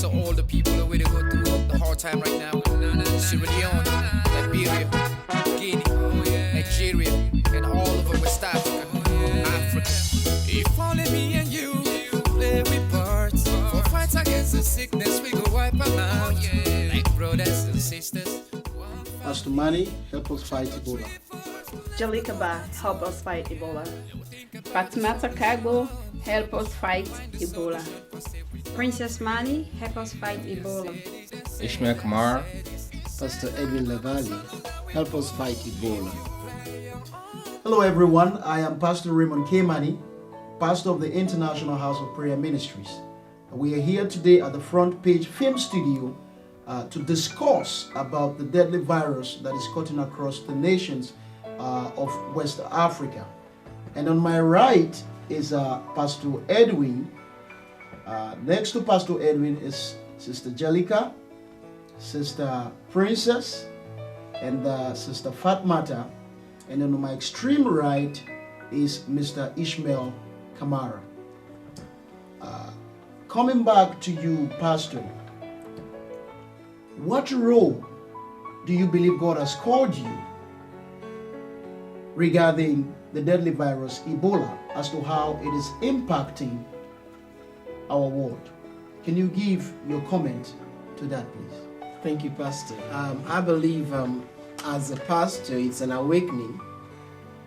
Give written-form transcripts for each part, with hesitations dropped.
to all the people that really go through the hard time right now. Sierra Leone, Liberia, Guinea, Nigeria, and all over West Africa, Africa. If only me and you play with parts for fights against the sickness, we go wipe them out like brothers and sisters. Pastor Manny, help us fight Ebola. Jalika Ba, help us fight Ebola. Fatmata Kagbo, help us fight Ebola. Princess Mani, help us fight Ebola. Ishmael Kamara. Pastor Edwin Lavalley, help us fight Ebola. Hello everyone, I am Pastor Raymond K. Manny, pastor of the International House of Prayer Ministries. We are here today at the Front Page Film Studio to discuss about the deadly virus that is cutting across the nations of West Africa. And on my right is Pastor Edwin. Next to Pastor Edwin is Sister Jalika, Sister Princess, and Sister Fatmata. And then on my extreme right is Mr. Ishmael Kamara. Coming back to you, Pastor, what role do you believe God has called you regarding the deadly virus Ebola as to how it is impacting our world? Can you give your comment to that, please? Thank you, Pastor. I believe as a pastor, it's an awakening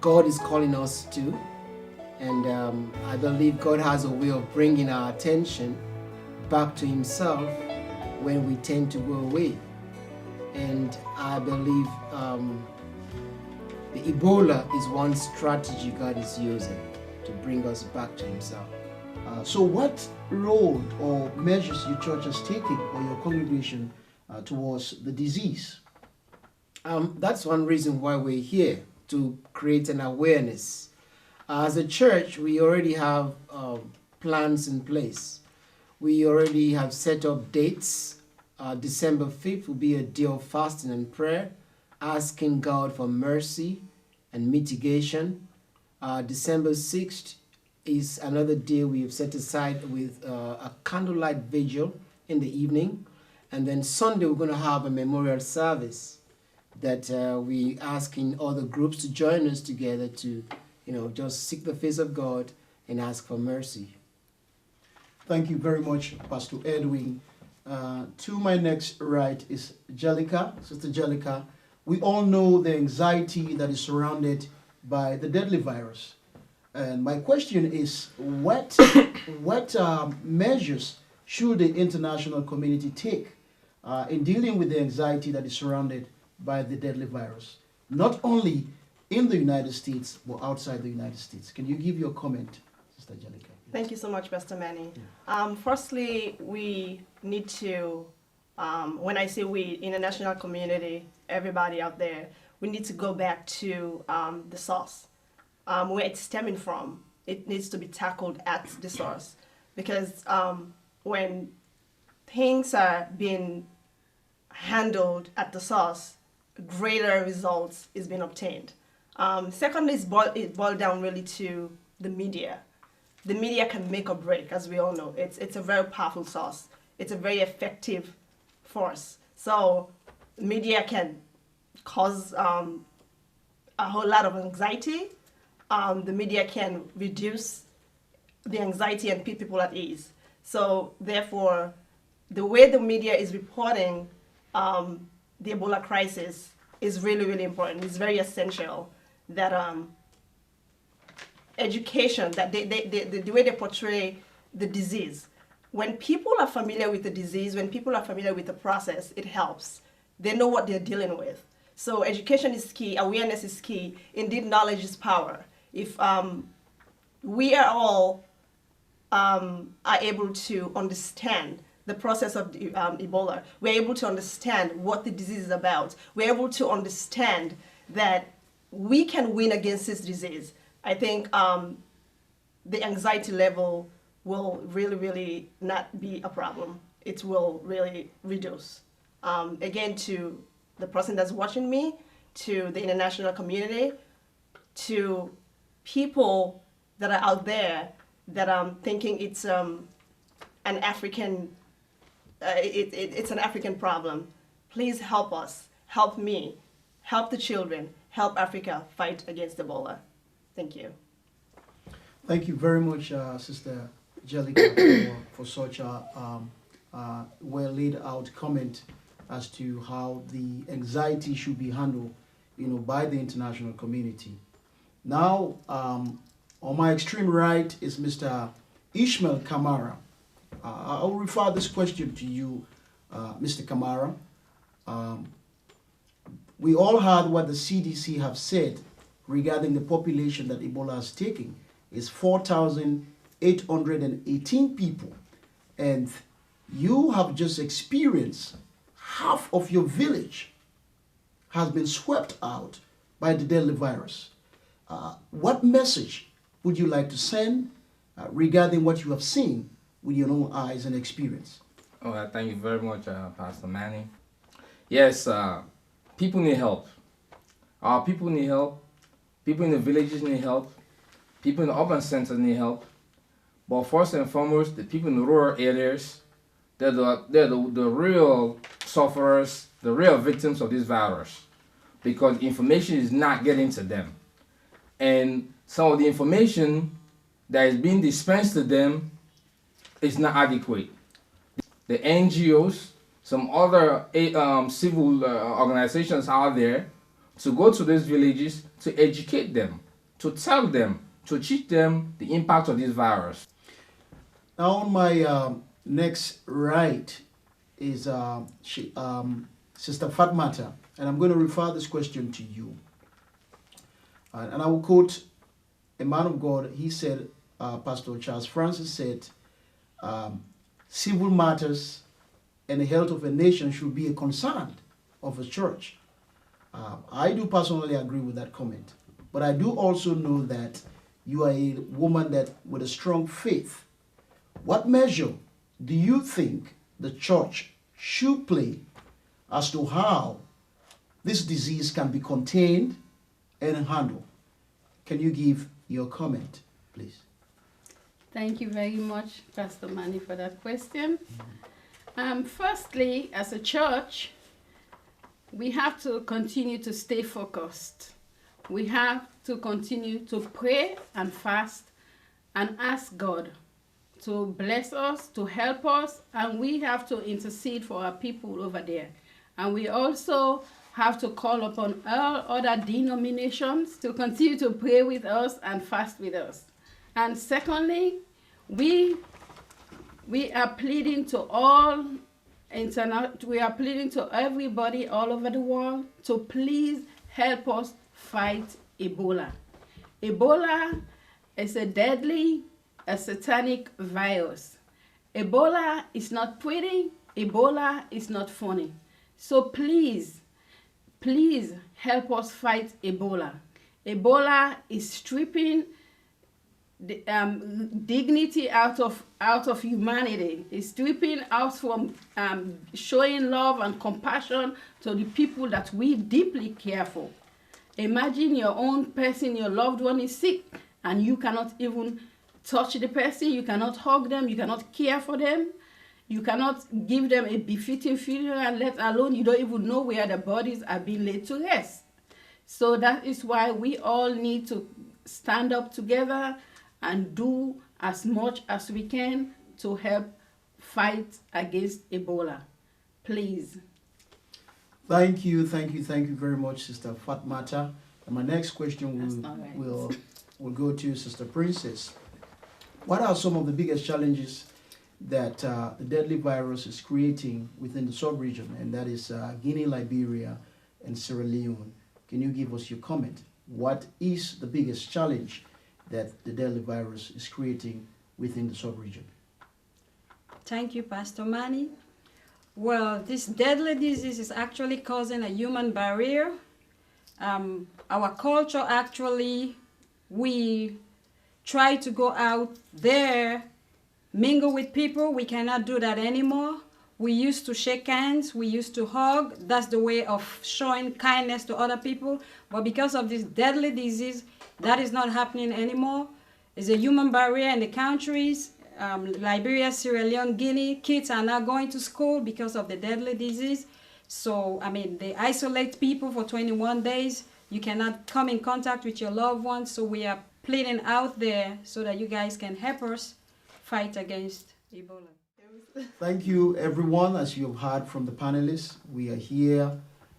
God is calling us to. And I believe God has a way of bringing our attention back to Himself when we tend to go away. And I believe the Ebola is one strategy God is using to bring us back to Himself. So what role or measures your church has taken or your congregation towards the disease? That's one reason why we're here, to create an awareness. As a church, we already have plans in place. We already have set up dates. December 5th will be a day of fasting and prayer, asking God for mercy and mitigation. December 6th is another day we have set aside with a candlelight vigil in the evening. And then Sunday, we're going to have a memorial service that we asking other groups to join us together to, just seek the face of God and ask for mercy. Thank you very much, Pastor Edwin. To my next right is Jalika, Sister Jalika. We all know the anxiety that is surrounded by the deadly virus. And my question is, what measures should the international community take in dealing with the anxiety that is surrounded by the deadly virus, not only in the United States, but outside the United States? Can you give your comment, Sister Jalika? Thank you so much, Pastor Manny. Firstly, we need to, when I say we, international community, everybody out there, we need to go back to the source, where it's stemming from. It needs to be tackled at the source, because when things are being handled at the source, greater results is being obtained. Secondly, it boiled down really to the media. The media can make or break, as we all know. It's a very powerful source. It's a very effective force. So media can cause a whole lot of anxiety. The media can reduce the anxiety and put people at ease. So therefore, the way the media is reporting the Ebola crisis is really, really important. It's very essential that education, that the way they portray the disease. When people are familiar with the disease, when people are familiar with the process, it helps. They know what they're dealing with. So education is key, awareness is key. Indeed, knowledge is power. If we are all are able to understand the process of Ebola, we're able to understand what the disease is about, we're able to understand that we can win against this disease, I think the anxiety level will really, really not be a problem. It will really reduce. Again, to the person that's watching me, to the international community, to people that are out there that thinking it's an African it's an African problem. Please help us, help me, help the children, help Africa fight against Ebola. Thank you. Thank you very much, Sister Angelica, for such a well laid out comment as to how the anxiety should be handled, by the international community. Now, on my extreme right is Mr. Ishmael Kamara. I'll refer this question to you, Mr. Kamara. We all heard what the CDC have said regarding the population that Ebola is taking. It's 4,818 people. And you have just experienced half of your village has been swept out by the deadly virus. What message would you like to send regarding what you have seen with your own eyes and experience? Oh, thank you very much, Pastor Manny. Yes, people need help. Our people need help. People in the villages need help. People in the urban centers need help. But first and foremost, the people in the rural areas, they're the real sufferers, the real victims of this virus, because information is not getting to them. And some of the information that is being dispensed to them is not adequate. The NGOs, some other civil organizations out there, to go to these villages to educate them, to tell them, to teach them the impact of this virus. Now, on my next right is Sister Fatmata, and I'm going to refer this question to you. And I will quote a man of God. He said, Pastor Charles Francis said, civil matters and the health of a nation should be a concern of a church. I do personally agree with that comment, but I do also know that you are a woman that with a strong faith. What measure do you think the church should play as to how this disease can be contained and handled? Can you give your comment, please? Thank you very much, Pastor Manny, for that question. Firstly, as a church, we have to continue to stay focused. We have to continue to pray and fast and ask God to bless us, to help us, and we have to intercede for our people over there. And we also have to call upon all other denominations to continue to pray with us and fast with us. And secondly, we are pleading to we are pleading to everybody all over the world to please help us fight Ebola. Ebola is a deadly, a satanic virus. Ebola is not pretty. Ebola is not funny. So please help us fight Ebola. Ebola is stripping the dignity out of humanity. It's stripping us from showing love and compassion to the people that we deeply care for. Imagine your own person, your loved one is sick, and you cannot even touch the person, you cannot hug them, you cannot care for them, you cannot give them a befitting funeral, and let alone you don't even know where the bodies are being laid to rest. So that is why we all need to stand up together and do as much as we can to help fight against Ebola. Please. Thank you very much, Sister Fatmata. And my next question will go to Sister Princess. What are some of the biggest challenges that the deadly virus is creating within the sub-region, and that is Guinea, Liberia, and Sierra Leone? Can you give us your comment? What is the biggest challenge that the deadly virus is creating within the sub-region? Thank you, Pastor Manny. Well, this deadly disease is actually causing a human barrier. Our culture actually, we try to go out there, mingle with people. We cannot do that anymore. We used to shake hands, we used to hug. That's the way of showing kindness to other people. But because of this deadly disease, that is not happening anymore. There's a human barrier in the countries. Liberia, Sierra Leone, Guinea, kids are not going to school because of the deadly disease. So, I mean, they isolate people for 21 days. You cannot come in contact with your loved ones. So we are pleading out there so that you guys can help us fight against Ebola. Thank you, everyone. As you've heard from the panelists, we are here,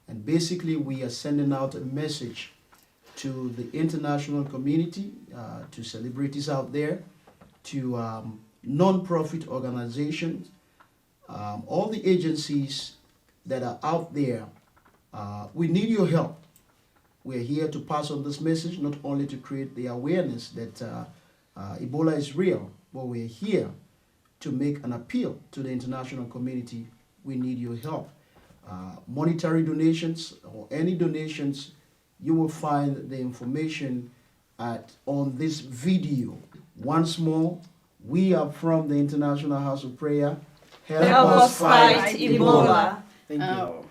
and basically we are sending out a message to the international community, to celebrities out there, to non-profit organizations, all the agencies that are out there. We need your help. We're here to pass on this message, not only to create the awareness that Ebola is real, but we're here to make an appeal to the international community. We need your help. Monetary donations or any donations, you will find the information on this video. Once more, we are from the International House of Prayer. Help us fight Ebola. Thank you. Oh.